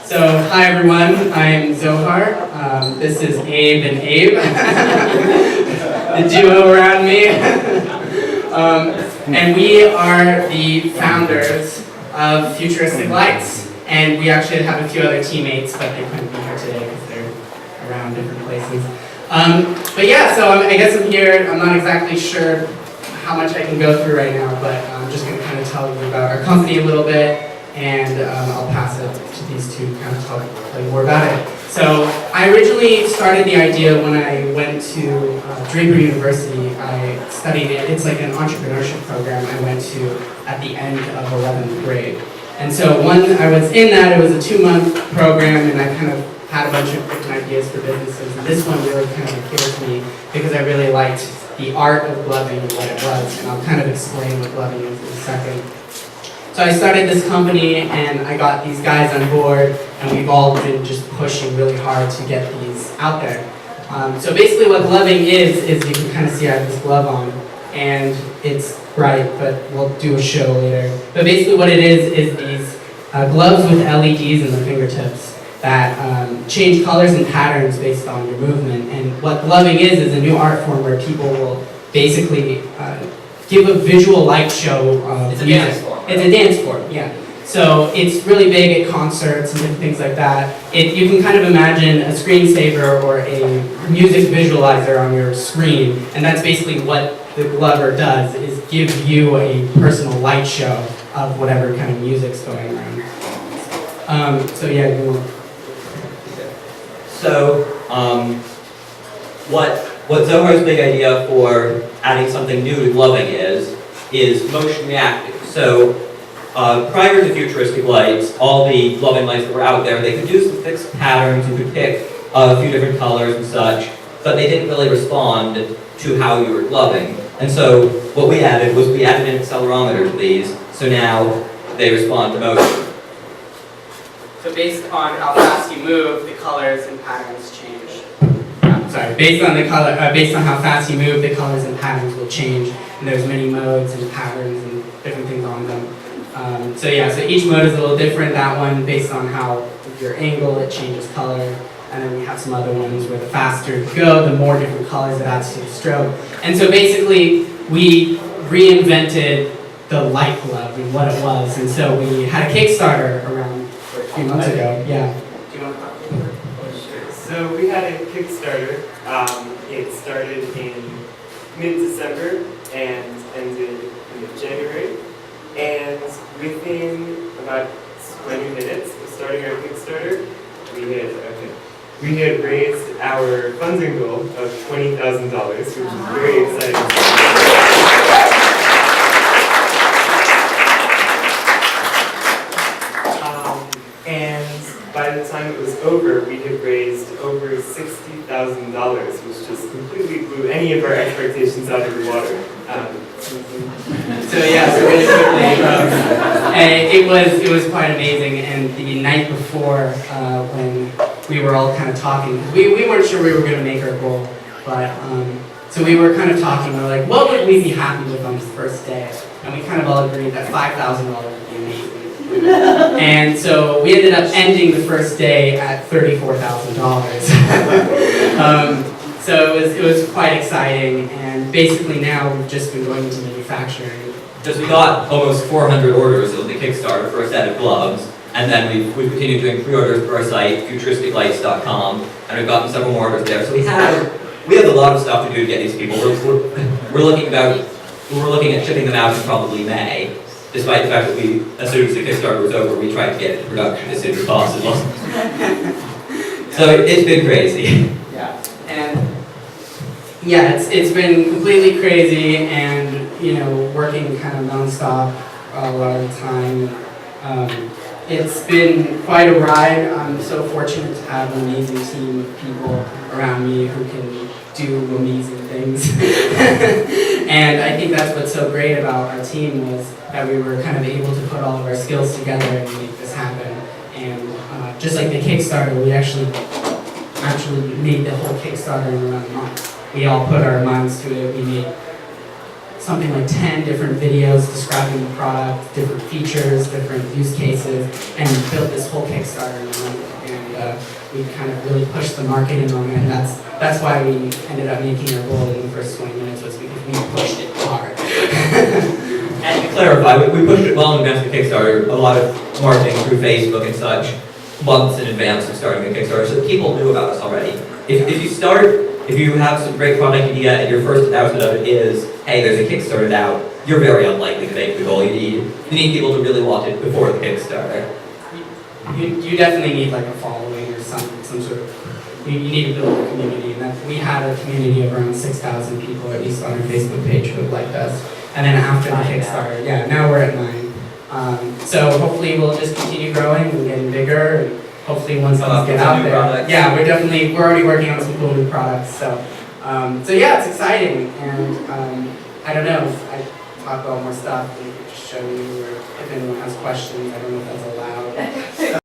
So, hi everyone, I'm Zohar. This is Abe and Abe, the duo around me. And we are the founders of Futuristic Lights. And we actually have a few other teammates, but they couldn't be here today because they're around different places. But yeah, so I guess I'm here. I'm not exactly sure how much I can go through right now, but I'm just going to kind of tell you about our company a little bit, and I'll pass it to these two to kind of tell you more about it. So I originally started the idea when I went to Draper University. I studied it. It's like an entrepreneurship program I went to at the end of 11th grade. And so when I was in that, it was a 2-month program, and I kind of had a bunch of different ideas for businesses. And this one really kind of appealed to me because I really liked the art of gloving and what it was. And I'll kind of explain what gloving is in a second. So I started this company, and I got these guys on board, and we've all been just pushing really hard to get these out there. So basically what gloving is you can kind of see I have this glove on, and it's bright, but we'll do a show later. But basically what it is these gloves with LEDs in the fingertips that change colors and patterns based on your movement. And what gloving is a new art form where people will basically give a visual light show of It's a music. dance form. It's a dance form, yeah. So it's really big at concerts and different things like that. You can kind of imagine a screensaver or a music visualizer on your screen, and that's basically what the glover does, is give you a personal light show of whatever kind of music's going around. So yeah, go on. So, what Zohar's big idea for adding something new to gloving is motion reactive. So, prior to futuristic lights, all the gloving lights that were out there, they could do some fixed patterns, you could pick a few different colors and such, but they didn't really respond to how you were gloving. And so, what we added was we added an accelerometer to these, so now they respond to motion. So based on how fast you move, the colors and patterns change. Based on how fast you move, the colors and patterns will change. And there's many modes and patterns and different things on them. So each mode is a little different. That one, based on how your angle, it changes color. And then we have some other ones where the faster you go, the more different colors it adds to the strobe. And so basically, we reinvented the light glove and what it was. And so we had a Kickstarter around a few months ago. Yeah. Do you want to talk about it? Sure. So we had a Kickstarter. It started in mid-December and ended in January. And within about 20 minutes of starting our Kickstarter, we had raised our funding goal of $20,000, which is very exciting. And by the time it was over, we had raised over $60,000, which just completely blew any of our expectations out of the water. So really quickly, and it was quite amazing. And the night before, when we were all kind of talking, we weren't sure we were going to make our goal, but so we were kind of talking. We were like, what would we be happy with on the first day? And we kind of all agreed that $5,000 would be amazing. And so we ended up ending the first day at $34,000. So it was quite exciting, and basically now we've just been going into manufacturing. Because we got almost 400 orders of the Kickstarter for a set of gloves, and then we've continued doing pre-orders for our site, futuristiclights.com, and we've gotten several more orders there. So we have a lot of stuff to do to get these people. We're looking at shipping them out in probably May, despite the fact that as soon as the Kickstarter was over, we tried to get it to production as soon as possible. So it's been crazy. Yeah, and it's been completely crazy, and working kind of nonstop a lot of the time. It's been quite a ride. I'm so fortunate to have an amazing team of people around me who can do amazing things. And I think that's what's so great about our team was that we were kind of able to put all of our skills together and make this happen. And just like the Kickstarter, we actually made the whole Kickstarter in around a month. We all put our minds to it. We made something like 10 different videos describing the product, different features, different use cases, and built this whole Kickstarter around it. And we kind of really pushed the marketing on it, and that's why we ended up making our goal in the first 20 minutes, was because we pushed it hard. And to clarify, we pushed it well in advance of Kickstarter, a lot of marketing through Facebook and such, months in advance of starting the Kickstarter, so people knew about us already. If you have some great product idea and your first announcement of it is, hey, there's a Kickstarter out, you're very unlikely to make the goal. You need people to really want it before the Kickstarter. You definitely need like a following or some sort of, you need to build a community, and we had a community of around 6,000 people, at least on our Facebook page, who liked us. And then after the Kickstarter, yeah, now we're at 9. So hopefully we'll just continue growing and getting bigger, and hopefully once things get out there. Products. Yeah, we're already working on some cool new products. So yeah, it's exciting, and I don't know if I talk about more stuff, we could just show you, or if anyone has questions. I don't know if that's allowed.